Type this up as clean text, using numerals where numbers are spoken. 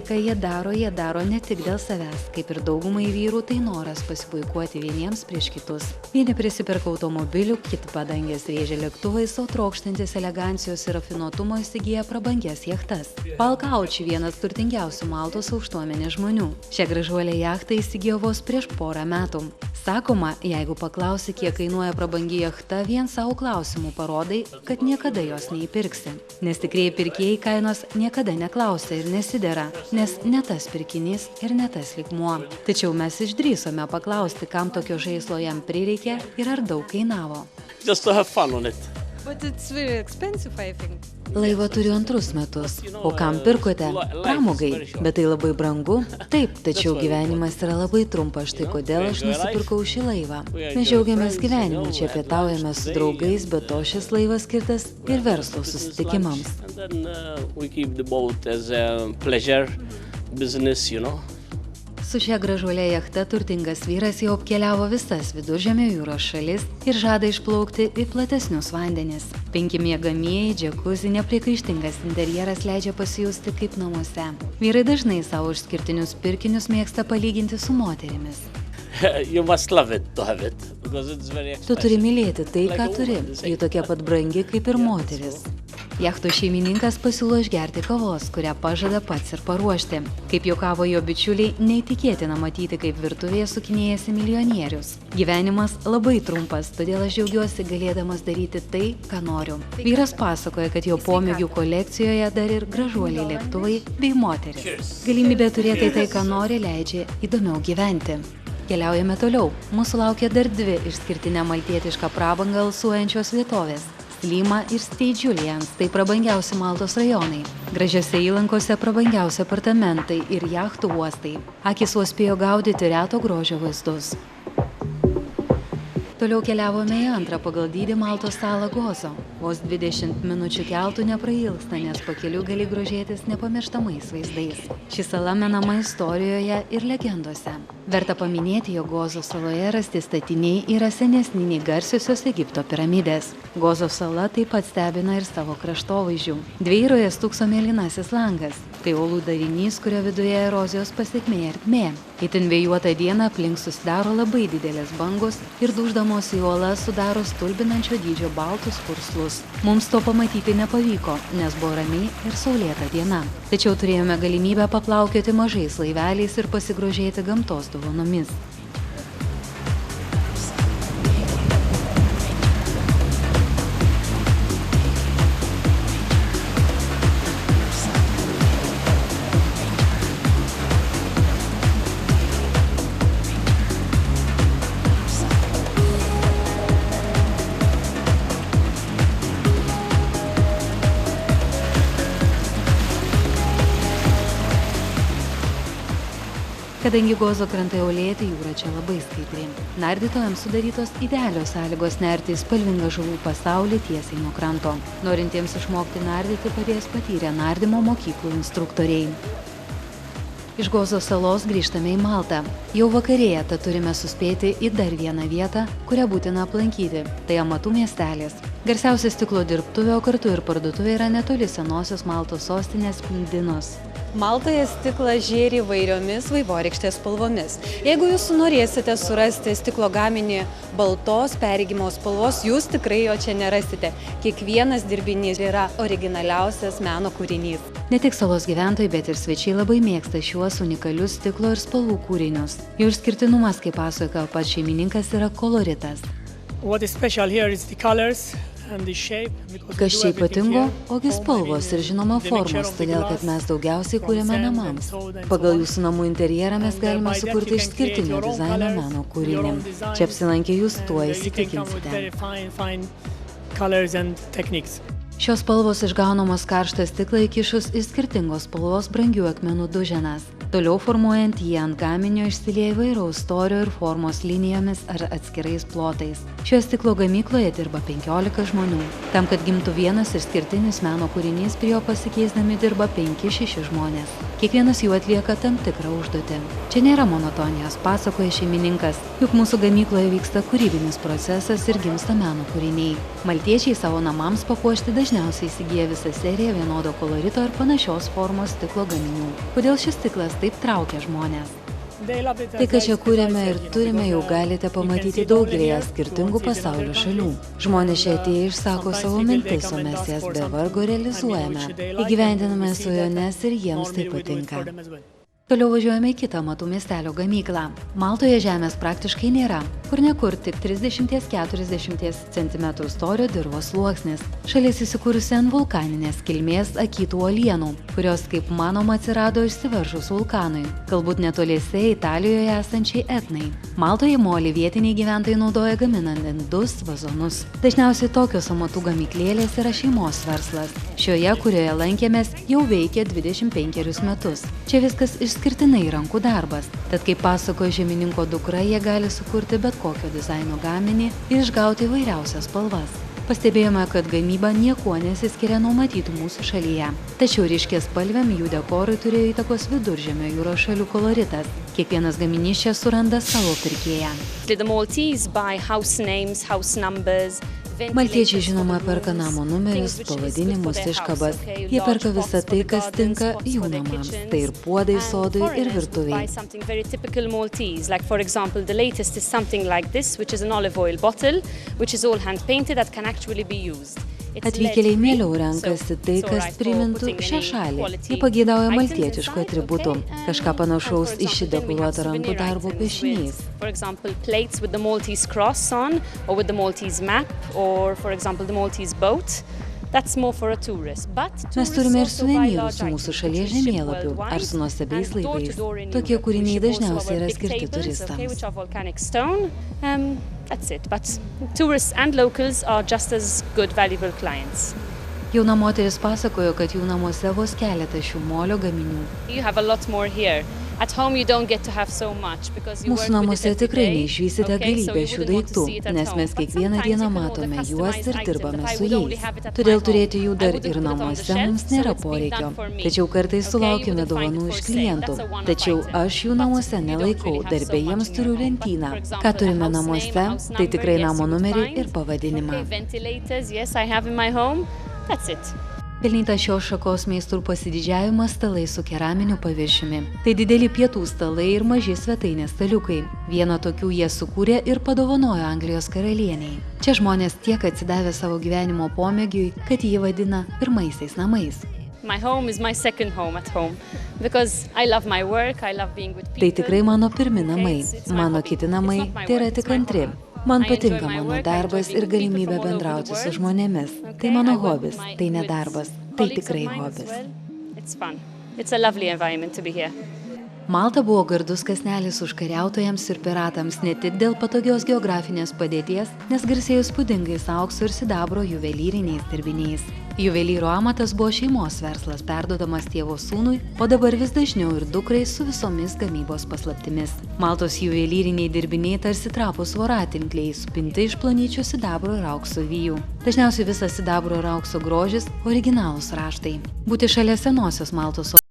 ką jie daro ne tik dėl savęs. Kaip ir daugumai vyrų, tai noras pasipuikuoti vieniems prieš kitus. Vieni prisiperka automobilių, kiti padangės rėžia lėktuvais, o trokštantis elegancijos ir rafinuotumo įsigyja prabangias jachtas. Paul Couch vienas turtingiausių Maltos aukštuomenės žmonių. Šią gražuolę jachtą įsigijo vos prieš porą metų. Sakoma, jeigu paklausi, kiek kainuoja prabangi jachta, vien savo klausimų parodai, kad niekada jos neįpirksi. Nes tikrieji pirkėjai kainos niekada neklausia ir nesidera, nes ne tas pirkinys ir ne tas lygmuo. Tačiau mes išdrįsome paklausti, kam tokio žaislo jam prireikė ir ar daug kainavo. Just to have fun on it. But it's very expensive, I think. Laivą turiu antrus metus. O kam pirkote? Pramogai. Bet tai labai brangu? Taip, tačiau gyvenimas yra labai trumpas, štai kodėl aš nusipirkau šį laivą. Mes džiaugiamės gyvenimu, čia pietaujame su draugais, bet to šis laivas skirtas ir verslo susitikimams. We keep the boat as a pleasure business, Su šia gražuolė jachta turtingas vyras jau apkeliavo visas Viduržemio jūros šalis ir žada išplaukti į platesnius vandenis. 5 miegamieji, džakuzi, nepriekaištingas interjeras leidžia pasijusti kaip namuose. Vyrai dažnai savo išskirtinius pirkinius mėgsta palyginti su moterimis. You must love it to have it, because it's very Tu expensive. turi mylėti tai, ką turi. Ji tokia pat brangi kaip ir moteris. Jachto šeimininkas pasiūlo išgerti kavos, kurią pažada pats ir paruošti. Kaip juokavo jo bičiuliai, neįtikėtina matyti, kaip virtuvėje sukinėjasi milijonierius. Gyvenimas labai trumpas, todėl aš džiaugiuosi galėdamas daryti tai, ką noriu. Vyras pasakoja, kad jo pomėgių kolekcijoje dar ir gražuoliai lėktuvai bei moteris. Galimybė turėti tai, ką nori, leidžia įdomiau gyventi. Keliaujame toliau. Mūsų laukia dar 2 išskirtinę maltietišką prabangą alsuojančios vietovės. Slyma ir St. Julians – tai prabangiausi Maltos rajonai. Gražiose įlankose prabangiausi apartamentai ir jachtų uostai. Akis vos spėjo gaudyti reto grožio vaizdus. Toliau keliavome į antrą pagal dydį Maltos salą Gozo. Vos 20 minučių keltų neprailgsta, nes pakeliu gali grožėtis nepamirštamais vaizdais. Ši sala menama istorijoje ir legendose. Verta paminėti, jog Gozo saloje rasti statiniai yra senesni nei garsiosios Egipto piramidės. Gozo sala taip pat stebina ir savo kraštovaizdžiu. Dveiroje stūkso mėlynasis langas. Tai uolų darinys, kurio viduje erozijos pasekmė ertmė. Itin vėjuotą dieną aplink susidaro labai didelės bangos ir duždamos į uolas sudaro stulbinančio dydžio baltus purslus. Mums to pamatyti nepavyko, nes buvo ramiai ir saulėta diena. Tačiau turėjome galimybę paplaukioti mažais laiveliais ir pasigrožėti gamtos dovanomis. Kadangi Gozo krantai uolėti, jūra čia labai skaidri. Nardytojams sudarytos idealios sąlygos nerti į spalvingą žuvų pasaulį tiesiai nuo kranto. Norintiems išmokti nardyti padės patyrę nardymo mokyklų instruktoriai. Iš Gozo salos grįžtame į Maltą. Jau vakarėja, tad turime suspėti į dar vieną vietą, kurią būtina aplankyti. Tai amatų miestelis. Garsiausia stiklo dirbtuvė, o kartu ir parduotuvė yra netoli senosios Maltos sostinės Plydinos. Maltoje stiklas žėri įvairiomis vaivorykštės spalvomis. Jeigu jūs norėsite surasti stiklo gaminį baltos perregimo spalvos, jūs tikrai jo čia nerasite. Kiekvienas dirbinys yra originaliausias meno kūrinys. Ne tik salos gyventojai, bet ir svečiai labai mėgsta šiuos unikalius stiklo ir spalvų kūrinius. Jų išskirtinumas, kaip pasakoja pats šeimininkas, yra koloritas. What is special here is the colors and the shape. Kas čia ypatingo? Ogi spalvos ir žinoma formos, todėl kad mes daugiausiai kūrėme namams. Pagal jūsų namų interjerą mes galime sukurti išskirtinio dizaino meno kūrinį. Čia apsilankę jūs tuo įsitikinsite. Šios spalvos išgaunamos karštą stiklą įkišus į skirtingos spalvos brangių akmenų duženas. Toliau formuojant jį ant gaminio išsilieja įvairaus storio ir formos linijomis ar atskirais plotais. Šio stiklo gamykloje dirba 15 žmonių. Tam, kad gimtų vienas išskirtinis meno kūrinys, prie jo pasikeisdami dirba 5-6 žmonės. Kiekvienas jų atlieka tam tikrą užduotį. Čia nėra monotonijos, pasakoja šeimininkas, juk mūsų gamykloje vyksta kūrybinis procesas ir gimsta meno kūriniai. Maltiečiai savo namams papuošti dažniausiai įsigyja visą seriją vienodo kolorito ir panašios formos stiklo gaminių. Kodėl šis stiklas taip traukia žmonės? Tai, ką čia kūrėme ir turime, jau galite pamatyti daugelėje skirtingų pasaulio šalių. Žmonės čia atėję išsako savo mintis, o mes jas be vargo realizuojame. Įgyvendiname svajones ir jiems tai patinka. Toliau važiuojame į kitą Matų miestelio gamyklą. Maltoje žemės praktiškai nėra, kur nekur tik 30–40 cm storio dirvos sluoksnis. Šalis įsikūrusi ant vulkaninės kilmės akytų uolienų, kurios, kaip manoma, atsirado išsiveržus vulkanui, galbūt netoliese Italijoje esančiai Etnai. Maltoje molį vietiniai gyventojai naudoja gaminant indus, vazonus. Dažniausiai tokios amatų gamyklėlės yra šeimos verslas. Šioje, kurioje lankėmės, jau veikia 25 metus. Čia viskas išskirtinai rankų darbas. Tad, kaip pasakoja šeimininko dukra, jie gali sukurti bet kokio dizaino gaminį ir išgauti įvairiausias spalvas. Pastebėjome, kad gamyba niekuo nesiskiria nuo matytų mūsų šalyje. Tačiau ryškiaspalviam jų dekorui turėjo įtakos Viduržemio jūros šalių koloritas. Kiekvienas gaminys čia suranda savo pirkėją. Maltiečiai žinoma perka namo numerius, pavadinimus, iškabas. Jie perka visą tai, kas tinka jų namams. Tai ir puodai, sodai ir virtuviai. Atvykėliai mieliau renkasi tai, kas primintų šią šalį. Jie pageidauja maltietiškų atributų, kažką panašaus į šį dekoruotą rankų darbo piešinys. Mes turime ir suvenyrų su mūsų šalies žemėlapiu ar su nuostabiais laivais. Tokie kūriniai dažniausiai yra skirti turistams. Jauna moteris pasakojo, kad jų namuose vos keletas šių molio gaminių. Mūsų namuose tikrai neišvysite galybę šių daiktų, nes mes kiekvieną dieną matome juos ir dirbame su jais. Todėl turėti jų dar ir namuose mums nėra poreikio. Tačiau kartais sulaukime dovanų iš klientų. Tačiau aš jų namuose nelaikau, darbe jiems turiu lentyną. Ką turime namuose, tai tikrai namo numerį ir pavadinimą. Pelnytas šios šakos meistrų pasididžiavimas stalai su keraminiu paviršiumi. Tai dideli pietų stalai ir maži svetainės staliukai. Vieną tokių jie sukūrė ir padovanojo Anglijos karalieniai. Čia žmonės tiek atsidavė savo gyvenimo pomėgiui, kad jį vadina pirmaisiais namais. Tai tikrai mano pirmi namai. Mano kiti namai tai yra tik antri. Man patinka mano darbas ir galimybė bendrauti su žmonėmis. Tai mano hobis, tai ne darbas, tai tikrai hobis. Malta buvo gardus kąsnelis užkariautojams ir piratams ne tik dėl patogios geografinės padėties, nes garsėjo įspūdingais aukso ir sidabro juvelyriniais dirbiniais. Juvelyro amatas buvo šeimos verslas, perduodamas tėvo sūnui, o dabar vis dažniau ir dukrai su visomis gamybos paslaptimis. Maltos juvelyriniai dirbiniai tarsi trapūs voratinkliai, supinti iš plonyčių sidabro ir aukso vijų. Dažniausiai visas sidabro ir aukso grožis – originalūs raštai. Būti šalia senosios Maltos